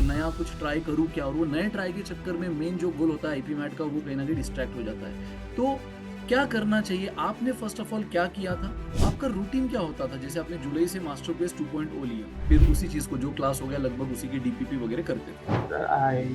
नया कुछ ट्राई करूँ क्या? और वो नए ट्राई के चक्कर में मेन जो गोल होता है आईपी मैट का वो कहीं न कहीं डिस्ट्रैक्ट हो जाता है। तो क्या करना चाहिए? आपने फ़र्स्ट ऑफ ऑल क्या किया था? आपका रूटीन क्या होता था? जैसे आपने जुलाई से मास्टर बेस 2.0 लिया, फिर उसी चीज़ को जो क्लास हो गया लगभग उसी की डीपीपी वगैरह करते थे। Sir, I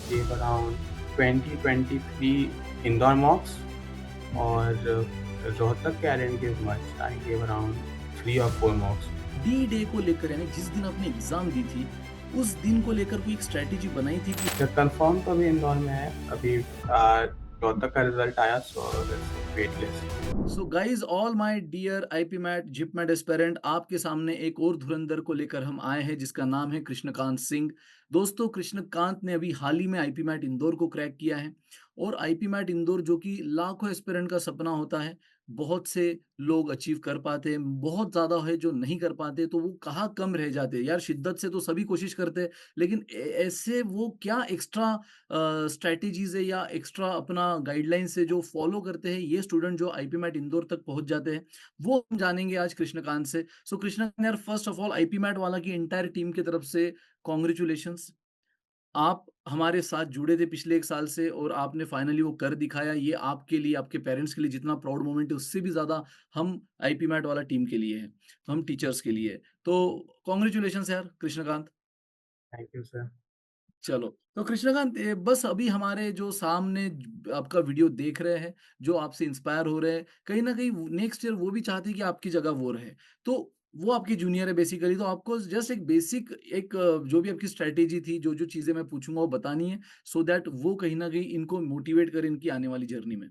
gave around 2023 indoor mocks और रोहतक के I didn't give much. I gave around 3 or 4 mocks. D day को लेकर यानी जिस दिन आपने एग्ज़ाम दी थी, उस दिन को लेकर कोई एक स्ट्रैटेजी बनाई थी कि सर कंफर्म तो अभी इंदौर में है, अभी रोहतक का रिजल्ट आया so wait list. So guys all my dear IPMAT JIPMAT aspirant आपके सामने एक और धुरंधर को लेकर हम आए हैं जिसका नाम है कृष्णकांत सिंह। दोस्तों कृष्णकांत ने अभी हाल ही में आईपी मैट इंदौर को क्रैक किया है और आईपी मैट इंदौर जो कि लाखों एस्पेरेंट का सपना होता है, बहुत से लोग अचीव कर पाते हैं, बहुत ज़्यादा है जो नहीं कर पाते, तो वो कहाँ कम रह जाते हैं यार। शिद्दत से तो सभी कोशिश करते हैं, लेकिन ऐसे वो क्या एक्स्ट्रा स्ट्रैटेजीज़ है या एक्स्ट्रा अपना गाइडलाइन से जो फॉलो करते हैं ये स्टूडेंट जो आईपी मैट इंदौर तक पहुँच जाते हैं, वो हम जानेंगे आज कृष्णकांत से। सो कृष्णकांत यार first of all IPMAT वाला की एंटायर टीम की तरफ से कांग्रेचुलेशंस। आप हमारे साथ जुड़े थे पिछले 1 साल से और आपने फाइनली वो कर दिखाया। ये आपके लिए, आपके पेरेंट्स के लिए जितना प्राउड मोमेंट है उससे भी ज़्यादा हम आईपी मैट वाला टीम के लिए है, हम टीचर्स के लिए है। तो कांग्रेचुलेशंस यार कृष्णकांत। Thank you sir. चलो, तो कृष्णकांत बस अभी हमारे जो सामने आपका वीडियो देख रहे हैं, जो आपसे इंस्पायर हो रहे हैं, कहीं न कहीं नेक्स्ट ईयर वो भी चाहते हैं कि आपकी जगह वो रहे। तो वो आपकी जूनियर है बेसिकली, तो आपको जस्ट एक बेसिक एक जो भी आपकी स्ट्रैटेजी थी, जो-जो चीज़ें मैं पूछूँगा वो बतानी है, सो दैट वो कहीं न कहीं इनको मोटिवेट करे इनकी आने वाली जर्नी में।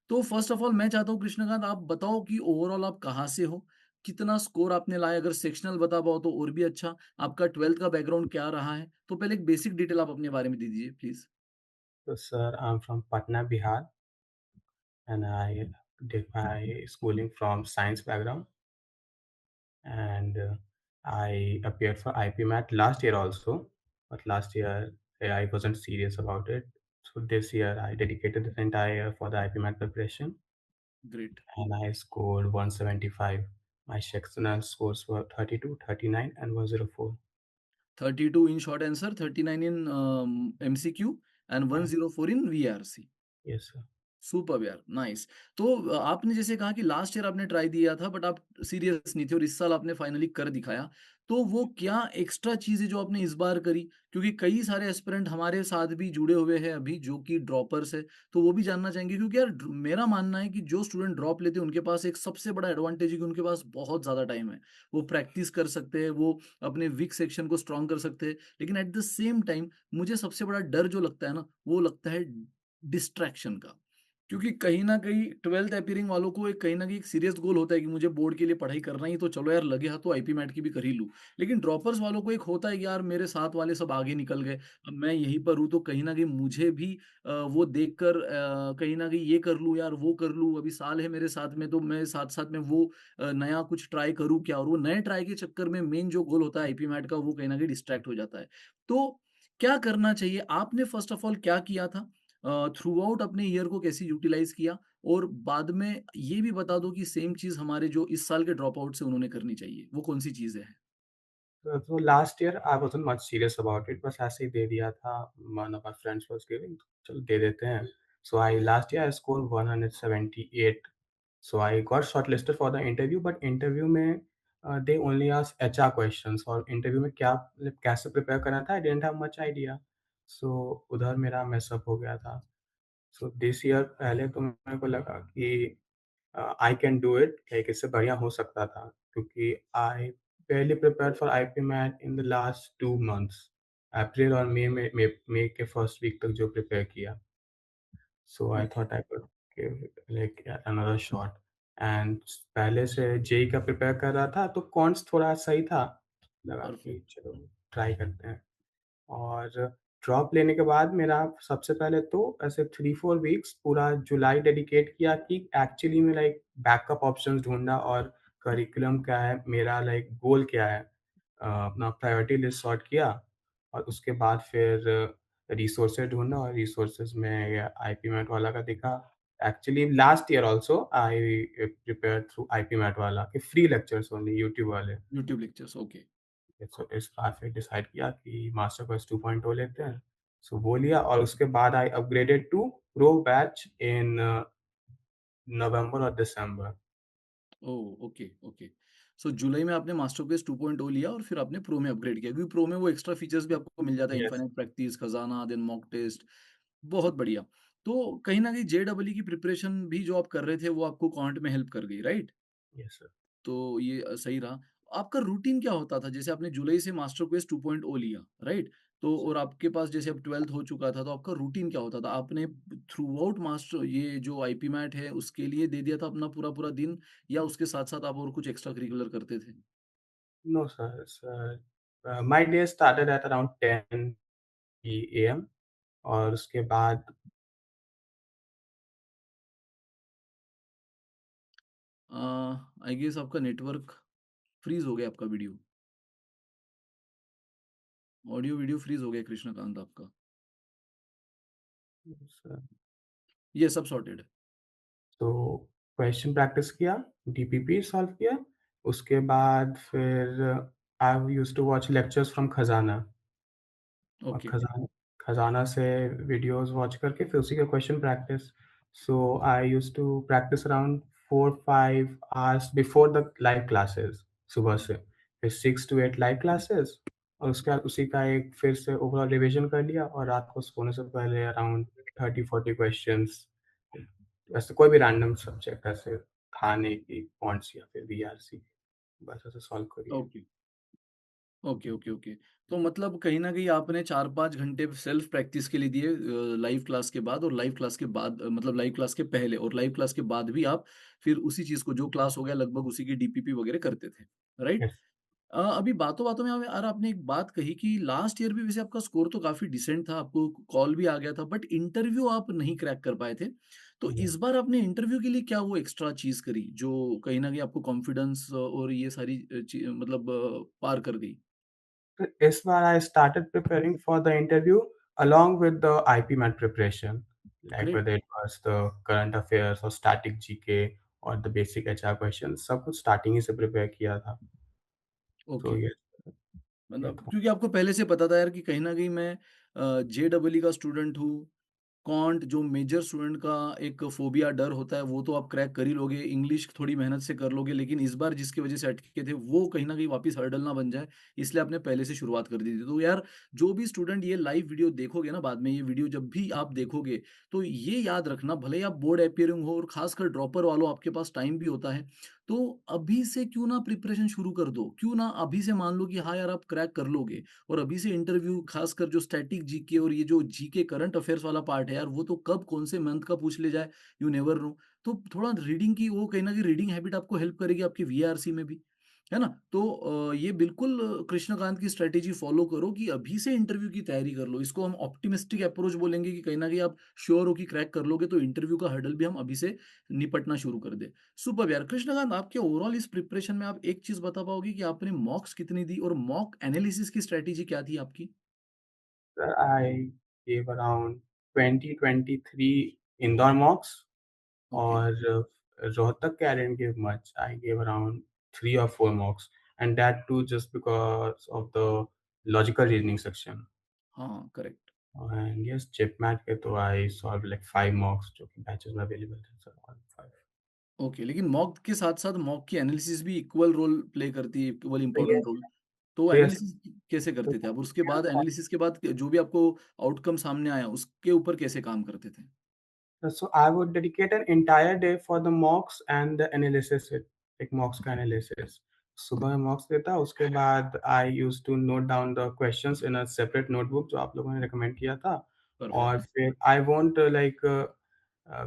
तो फर्स्ट ऑफ ऑल मैं चाहता हूँ कृष्णकांत आप बताओ कि ओवरऑल आप कहाँ से हो? कितना स्कोर आपने लाया? अगर सेक्शनल बता पाओ तो और भी अच्छा। आपका 12th का बैकग्राउंड क्या रहा है? तो पहले एक बेसिक डिटेल आप अपने बारे में दे दीजिए प्लीज़। तो sir I am from Patna, Bihar and I did my schooling from science background and I appeared for IPMAT last year also, but last year I wasn't serious about it. So this year I dedicated this entire year for the IPMAT preparation great. and I scored 175. My sectional scores were 32, 39, and 104. 32 in short answer, 39 in MCQ and Yes, 104 in VRC. yes, sir. Superb यार, nice. तो आपने जैसे कहा कि last year आपने try दिया था but आप सीरियस नहीं थे और इस साल आपने फाइनली कर दिखाया। तो वो क्या एक्स्ट्रा चीज़ है जो आपने इस बार करी? क्योंकि कई सारे एस्पिरेंट हमारे साथ भी जुड़े हुए हैं अभी जो कि ड्रॉपर्स हैं, तो वो भी जानना चाहेंगे क्योंकि यार मेरा मानना है कि जो स्टूडेंट ड्रॉप लेते हैं उनके पास एक सबसे बड़ा एडवांटेज है कि उनके पास बहुत ज़्यादा टाइम है। वो प्रैक्टिस कर सकते हैं, वो अपने वीक सेक्शन को स्ट्रॉन्ग कर सकते हैं। लेकिन एट द सेम टाइम मुझे सबसे बड़ा डर जो लगता है ना, वो लगता है डिस्ट्रैक्शन का। क्योंकि कहीं न कहीं 12th अपीयरिंग वालों को एक कहीं न कहीं एक सीरियस गोल होता है कि मुझे बोर्ड के लिए पढ़ाई करना ही तो चलो यार लगे हाथों आईपी मैट की भी कर ही लूँ। लेकिन ड्रॉपर्स वालों को एक होता है कि यार मेरे साथ वाले सब आगे निकल गए, अब मैं यहीं पर हूँ तो कहीं न कहीं मुझे भी वो देखकर कहीं न कहीं ये कर लूँ यार, वो कर लूँ, अभी साल है मेरे साथ में तो मैं साथ-साथ में वो नया कुछ ट्राई करूँ क्या? और वो नए ट्राई के चक्कर में मेन जो गोल होता है आईपी मैट का वो कहीं न कहीं डिस्ट्रैक्ट हो जाता है। तो क्या करना चाहिए? आपने फर्स्ट ऑफ ऑल क्या किया था? थ्रू आउट अपने ईयर को कैसे यूटिलाइज़ किया? और बाद में ये भी बता दो कि सेम चीज़ हमारे जो इस साल के ड्रॉप आउट्स हैं उन्होंने करनी चाहिए, वो कौन-सी चीज़ें हैं? So last year I wasn't much serious about it. बस ऐसे ही दे दिया था. One of my friends was giving. चलो दे देते हैं. So I last year I scored 178. So I got shortlisted for the interview, but interview में they only asked HR questions और interview में क्या मतलब कैसे prepare करना था I didn't have much idea. So उधर मेरा mess up हो गया था. So this year पहले तो मेरे को लगा कि I can do it like इससे बढ़िया हो सकता था क्योंकि आई barely prepared for IPMAT in the last 2 months. अप्रैल और मई के फर्स्ट वीक तक जो प्रिपेयर किया. So I okay, thought I could give like another shot. And पहले से जेईई का प्रिपेयर कर रहा था तो कॉन्स थोड़ा सही था. लगा कि परफेक्ट, चलो ट्राई करते हैं. और ड्रॉप लेने के बाद मेरा सबसे पहले तो ऐसे 3-4 वीक्स पूरा जुलाई डेडिकेट किया कि एक्चुअली में लाइक बैकअप ऑप्शंस ढूँढना और करिकुलम क्या है, मेरा लाइक गोल क्या है. अपना प्रायोरिटी लिस्ट सॉर्ट किया और उसके बाद फिर रिसोर्सेज़ ढूँढा और रिसोर्सेज़ में ये आईपीमैट वाला का दिखा. Actually last year also I prepared through IPMAT वाला के फ्री लेक्चर्स ओनली यूट्यूब वाले. YouTube lectures, okay. सो इस बार फिर डिसाइड किया कि मास्टर क्वेस्ट 2.0 लेते हैं। सो वो लिया और उसके बाद I upgraded to pro batch in November और दिसंबर। ओह! Okay, okay. सो जुलाई में आपने मास्टरपेस 2.0 लिया और फिर आपने प्रो में अपग्रेड किया क्योंकि प्रो में वो एक्स्ट्रा फीचर्स भी आपको मिल जाता है, यस, इनफाइनाइट प्रैक्टिस, खज़ाना, देन मॉक टेस्ट, बहुत बढ़िया। तो कहीं न कहीं जेईई की प्रिपरेशन भी जो आप कर रहे थे, वो आपको क्वांट में हेल्प कर गई, राइट? Yes sir. तो ये सही रहा। आपका रूटीन क्या होता था? जैसे आपने जुलाई से मास्टर क्वेस्ट 2.0 लिया, राइट? तो और आपके पास जैसे अब 12th हो चुका था, तो आपका रूटीन क्या होता था? आपने थ्रूआउट मास्टर ये जो आईपी मैट है, उसके लिए दे दिया था अपना पूरा-पूरा दिन या उसके साथ-साथ आप और कुछ एक्स्ट्रा करिकुलर करते थे? No sir, my day started at around 10 AM और उसके बाद आई गेस आपका नेटवर्क फ्रीज़ हो गया आपका वीडियो। ऑडियो वीडियो फ्रीज़ हो गया कृष्णकांत आपका। सर ये सब सॉर्टेड है। तो क्वेश्चन प्रैक्टिस किया, डीपीपी सॉल्व किया, उसके बाद फिर I used to watch lectures from खज़ाना। और ओके, खज़ाना से वीडियोज़ वॉच करके फिर उसी का question practice. So I used to practice around 4-5 hours before the live classes सुबह से। फिर 6 टू 8 लाइव क्लासेस और उसके बाद उसी का एक फिर से ओवरऑल रिविज़न कर लिया और रात को सोने से पहले अराउंड 30-40 क्वेश्चन्स वैसे कोई भी रैंडम सब्जेक्ट ऐसे खाने की, क्वांट्स या फिर बीआरसी बस ऐसे सॉल्व करिए। ओके। Okay, okay, okay. तो मतलब कहीं न कहीं आपने 4-5 घंटे सेल्फ प्रैक्टिस के लिए दिए लाइव क्लास के बाद और लाइव क्लास के बाद मतलब लाइव क्लास के पहले और लाइव क्लास के बाद भी आप फिर उसी चीज़ को जो क्लास हो गया लगभग उसी की डीपीपी वगैरह करते थे, राइट? यस, अभी बातों-बातों में यार आपने एक बात कही कि लास्ट ईयर भी वैसे आपका स्कोर तो काफ़ी डिसेंट था, आपको कॉल भी आ गया था बट इंटरव्यू आप नहीं क्रैक कर पाए थे। तो या इस बार आपने इंटरव्यू के लिए क्या वो एक्स्ट्रा चीज़ करी जो कहीं न कहीं आपको कॉन्फिडेंस और ये सारी मतलब पार कर गई? तो इस बार I started preparing for the interview along with the IP MET preparation, like great, whether it was the current affairs or static GK और the basic HR questions, सब कुछ स्टार्टिंग ही से प्रिपेयर किया था। तो ओके। ये ये मतलब था। क्योंकि आपको पहले से पता था यार कि कहीं न कहीं मैं जेईई का स्टूडेंट हूँ। क्वांट जो मेजर स्टूडेंट का एक फ़ोबिया डर होता है, वो तो आप क्रैक कर ही लोगे, इंग्लिश थोड़ी मेहनत से कर लोगे, लेकिन इस बार जिसकी वजह से अटके थे, वो कहीं न कहीं वापस हर्डल ना बन जाए, इसलिए आपने पहले से शुरुआत कर दी थी। तो यार, जो भी स्टूडेंट ये लाइव वीडियो देखोगे ना बाद में, ये वीडियो जब भी आप देखोगे, तो ये याद रखना, भले ही आप बोर्ड अपीयरिंग हो और खासकर ड्रॉपर वालों, आपके पास टाइम भी होता है, तो अभी से क्यों ना प्रिपरेशन शुरू कर दो? क्यों ना अभी से मान लो कि हाँ यार, आप क्रैक कर लोगे और अभी से इंटरव्यू खासकर जो स्टैटिक जीके और ये जो जीके करंट अफेयर्स वाला पार्ट है यार, वो तो कब कौन से मंथ का पूछ ले जाए, यू नेवर नो। तो थोड़ा रीडिंग की वो कहीं न कहीं रीडिंग हैबिट आपको हेल्प करेगी आपकी वीआरसी में भी, है ना? तो ये बिल्कुल कृष्णकांत की स्ट्रैटेजी फॉलो करो कि अभी से इंटरव्यू की तैयारी कर लो। इसको हम ऑप्टिमिस्टिक अप्रोच बोलेंगे कि कहीं न कहीं आप श्योर हो कि क्रैक कर लोगे, तो इंटरव्यू का हर्डल भी हम अभी से निपटना शुरू कर दें। सुपर्ब यार! कृष्णकांत आपके ओवरऑल इस प्रिपरेशन में आप एक चीज़ बता पाओगे कि आपने मॉक्स कितनी दी और मॉक एनालिसिस की स्ट्रैटेजी क्या थी आपकी? Sir I gave around 20-23 Indore मॉक्स okay. और Rohtak I didn't give much. I gave around 3 or 4 mocks and that too just because of the logical reasoning section. हाँ, करेक्ट। And yes, ChipMat के तो I solved like 5 mocks जो कि batches में available थे sir all 5। Okay, लेकिन mock के साथ-साथ मॉक की एनालिसिस भी इक्वल रोल प्ले करती है, इक्वल तो इम्पोर्टेंट रोल। तो यस एनालिसिस कैसे तो करते थे आप? और उसके बाद एनालिसिस के बाद जो भी आपको आउटकम सामने आया, उसके ऊपर कैसे काम करते थे? so I would dedicate an entire day for the mocks and the analysis it like mocks का analysis। सुबह में मॉक्स देता उसके बाद I used to note down the questions in a separate notebook जो आप लोगों ने रिकमेंड किया था और परफेक्ट। फिर I won't like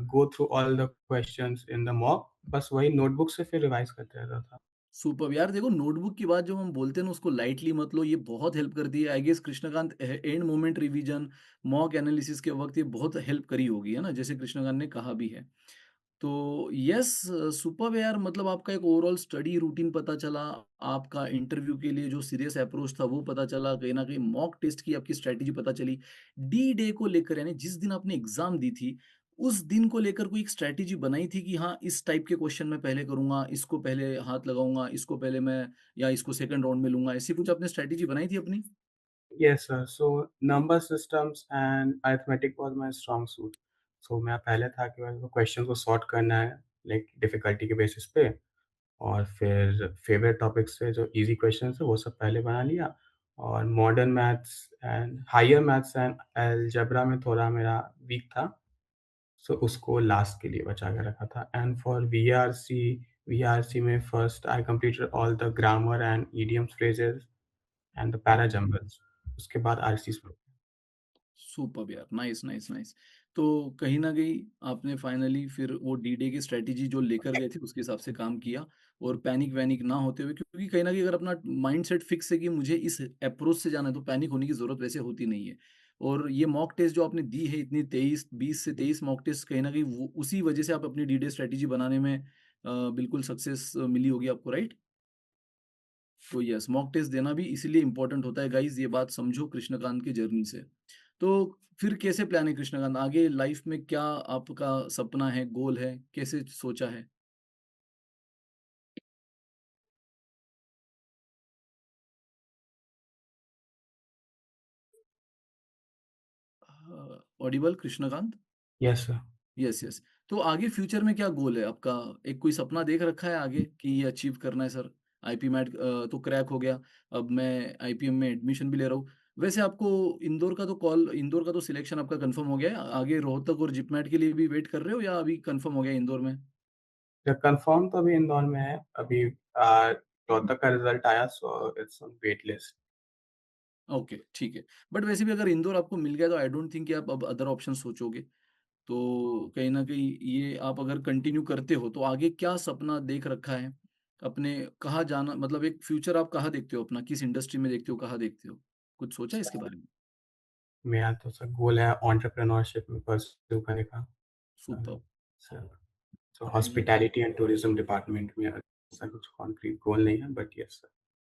go through all the questions in the mock बस वही नोटबुक से फिर रिवाइज करते रहता था। सुपर्ब! यार देखो नोटबुक की बात जब हम बोलते हैं ना उसको लाइटली मत लो, ये बहुत हेल्प करती है। I guess Krishnakant and moment revision, mock analysis के वक़्त ये बहुत हेल्प करी होगी, है ना? जैसे कृष्णकांत ने कहा भी है। तो यस सुपर्ब है यार मतलब आपका एक ओवरऑल स्टडी रूटीन पता चला, आपका इंटरव्यू के लिए जो सीरियस अप्रोच था वो पता चला, कहीं न कहीं मॉक टेस्ट की आपकी स्ट्रैटेजी पता चली। डी डे को लेकर यानी जिस दिन आपने एग्ज़ाम दी थी, उस दिन को लेकर कोई एक स्ट्रैटेजी बनाई थी कि हाँ, इस टाइप के क्वेश्चन मैं पहले करूँगा, इसको पहले हाथ लगाऊँगा, इसको पहले मैं या इसको सेकंड राउंड में लूँगा, ऐसी कुछ आपने स्ट्रैटेजी बनाई थी अपनी? Yes sir, so number systems and arithmetic was my strong suit. So मेरा पहले था कि मेरे को क्वेश्चन को सॉर्ट करना है, लाइक डिफ़िकल्टी के बेसिस पे, और फिर फ़ेवरेट टॉपिक्स से जो ईज़ी क्वेश्चन्स है वो सब पहले बना लिया, और modern maths and higher maths and algebra में थोड़ा मेरा वीक था, सो उसको लास्ट के लिए बचा के रखा था। एंड फॉर वीआरसी में first I completed all the grammar and idioms phrases and the para jumbles. उसके बाद आरसीज़ में। सुपर्ब यार! Nice, nice, nice. तो कहीं न कहीं आपने फाइनली फिर वो डी-डे की स्ट्रैटेजी जो लेकर गए थे उसके हिसाब से काम किया और पैनिक-वैनिक ना होते हुए क्योंकि कहीं न कहीं अगर अपना माइंडसेट फिक्स है कि मुझे इस अप्रोच से जाना है तो पैनिक होने की ज़रूरत वैसे होती नहीं है। और ये मॉक टेस्ट जो आपने दी है इतनी 23 20 से 23 मॉक टेस्ट कहीं न कहीं वो उसी वजह से आप अपनी डी-डे स्ट्रैटेजी बनाने में बिल्कुल सक्सेस मिली होगी आपको, राइट? तो यस, मॉक टेस्ट देना भी इसीलिए इम्पोर्टेंट होता है गाइज़, ये बात समझो कृष्णकांत की जर्नी से। तो फिर कैसे प्लान है कृष्णकांत? आगे लाइफ़ में क्या आपका सपना है, गोल है? कैसे सोचा है? Audible Krishnakant? Yes sir. Yes, yes. तो आगे फ्यूचर में क्या गोल है आपका? एक कोई सपना देख रखा है आगे कि ये अचीव करना है सर? आईपी मैट तो क्रैक हो गया, अब मैं आईपीएम में एडमिशन भी ले रहा हूँ। वैसे आपको इंदौर का तो सिलेक्शन आपका कन्फर्म हो गया है? आगे रोहतक और जिपमेट के लिए भी वेट कर रहे हो या अभी कन्फर्म हो गया इंदौर में? या कन्फर्म तो अभी इंदौर में है, अभी रोहतक का रिज़ल्ट आया, so it's on wait list. Okay, ठीक है। बट वैसे भी अगर इंदौर आपको मिल गया तो आई डोंट थिंक कि आप अब अदर ऑप्शन सोचोगे। तो कहीं न कहीं ये आप अगर कंटिन्यू करते हो तो आगे क्या सपना देख रखा है? अपने कहाँ जाना मतलब एक फ्यूचर आप कहाँ देखते हो अपना? किस इंडस्ट्री में देखते हो, कहाँ देखते हो? कुछ सोचा है इसके बारे में? मेरा तो सर गोल है एंटरप्रेन्योरशिप में परस्यू करने का। Sir superb! Sir so hospitality and tourism department में ऐसा कुछ कॉन्क्रीट गोल नहीं है, बट यस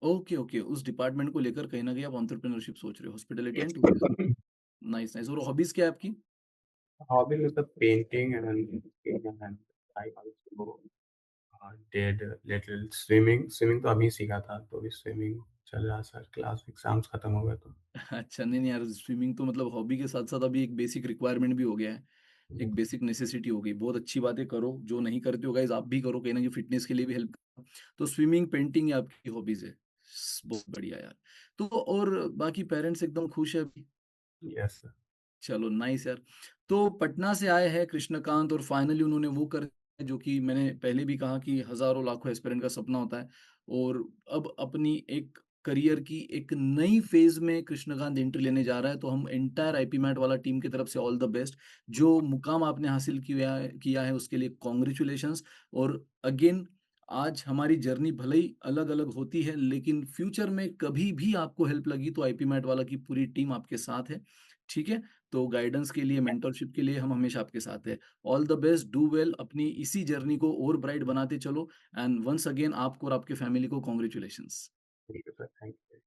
ओके, ओके। उस डिपार्टमेंट को लेकर कहीं न कहीं आप एंटरप्रेन्योरशिप सोच रहे हो, hospitality and tourism. Sir. Nice, nice और हॉबीज़ क्या है आपकी? हॉबी मतलब painting and I also did little swimming. Swimming तो अभी सीखा था, तो अभी स्विमिंग चल रहा है सर, क्लास एग्ज़ाम्स खत्म हो गए तो। अच्छा, नहीं, नहीं यार स्विमिंग तो मतलब हॉबी के साथ-साथ अभी एक बेसिक रिक्वायरमेंट भी हो गया है। एक बेसिक नेसेसिटी हो गई। बहुत अच्छी बात है, करो। जो नहीं करते हो गाइज़ आप भी करो, कहीं न कहीं फ़िटनेस के लिए भी हेल्प तो स्विमिंग, पेंटिंग ये आपकी हॉबीज़ है। बहुत बढ़िया यार। तो और बाकी पेरेंट्स एकदम खुश है अभी? Yes sir. चलो नाइस यार। तो पटना से आए हैं कृष्णकांत और फाइनली उन्होंने वो कर जो कि मैंने पहले भी कहा कि हज़ारों लाखों एस्पिरेंट का सपना होता है और अब अपनी एक करियर की एक नई फ़ेज़ में कृष्णकांत एंट्री लेने जा रहा है। तो हम एंटायर आईपी मैट वाला टीम की तरफ से ऑल द बेस्ट। जो मुकाम आपने हासिल किया है उसके लिए कांग्रेचुलेशंस और अगेन आज हमारी जर्नी भले ही अलग-अलग होती है लेकिन फ्यूचर में कभी भी आपको हेल्प लगी तो आईपी मैट वाला की पूरी टीम आपके साथ है। ठीक है? तो गाइडेंस के लिए, मेंटरशिप के लिए हम हमेशा आपके साथ हैं। All the best, do well अपनी इसी जर्नी को और ब्राइट बनाते चलो एंड वन्स अगेन आपको और आपके फैमिली को congratulations. Thank you sir, thank